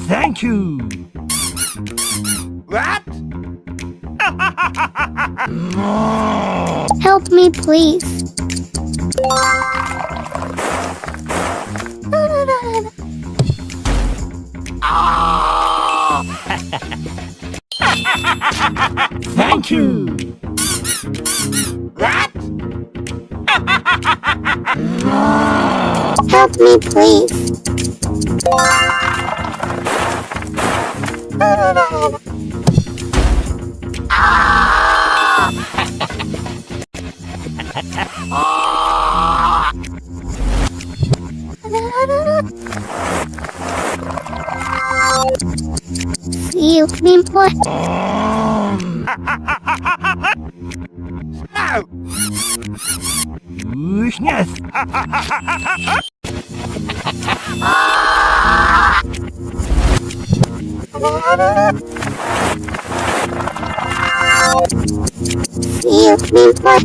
Thank you. What? Help me, please. Thank you. What? Help me, please. See you, Pimple. No. Uśmiech. See you, Pimple.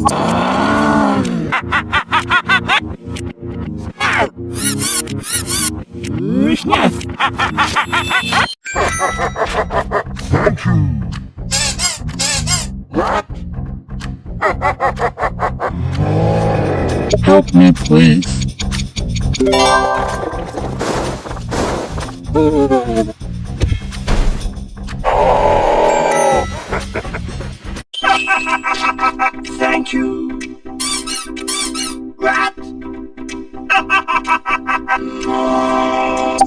Uśmiech. Thank you. What? Help me, please. Thank you. What?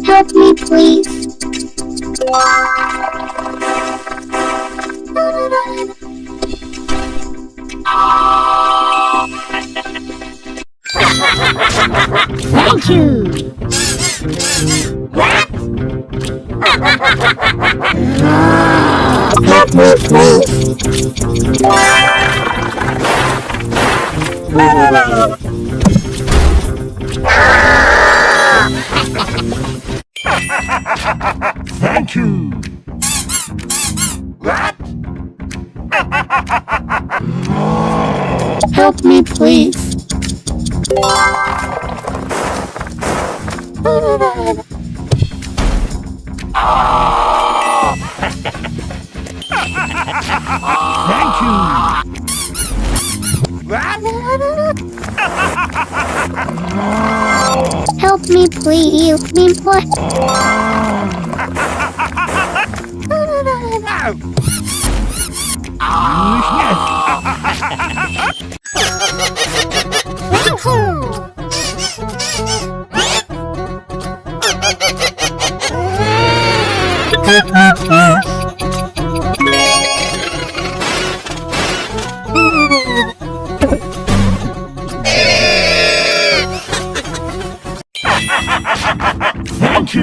Help me, please. Thank you. What? Help me, please. Thank you. What? Help me, please. Thank you. What? Help me, please. Pimple. No.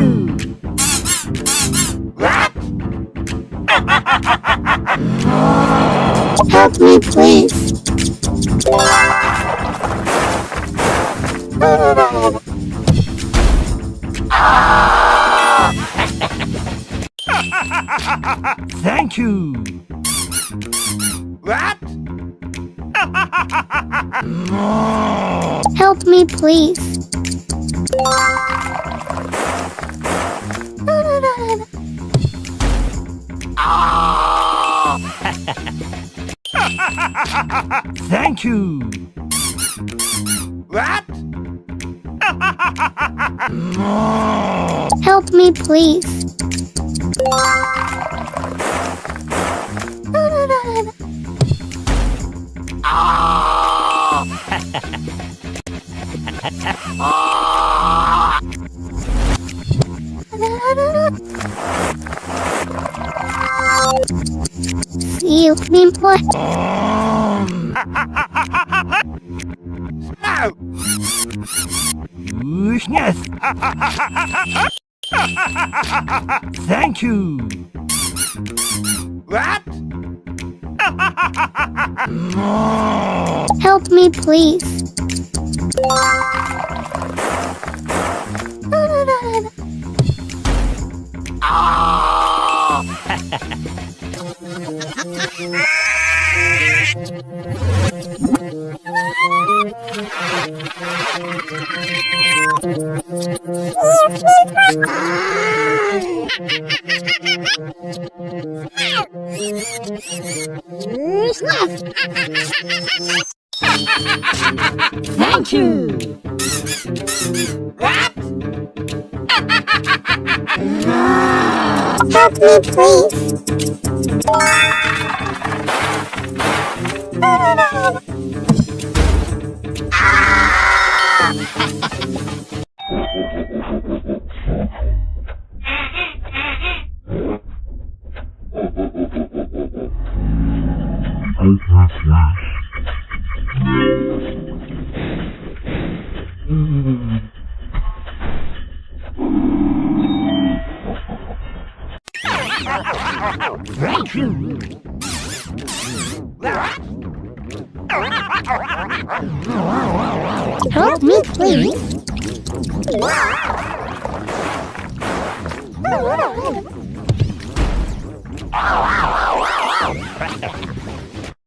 Thank you. What? Help me, please. Thank you. What? Help me, please. Thank you. What? Help me, please. See you, Pimple. No. Uśmiech. Thank you. What? Help me, please. Thank you. Help me, please. Thank you. Help me, please.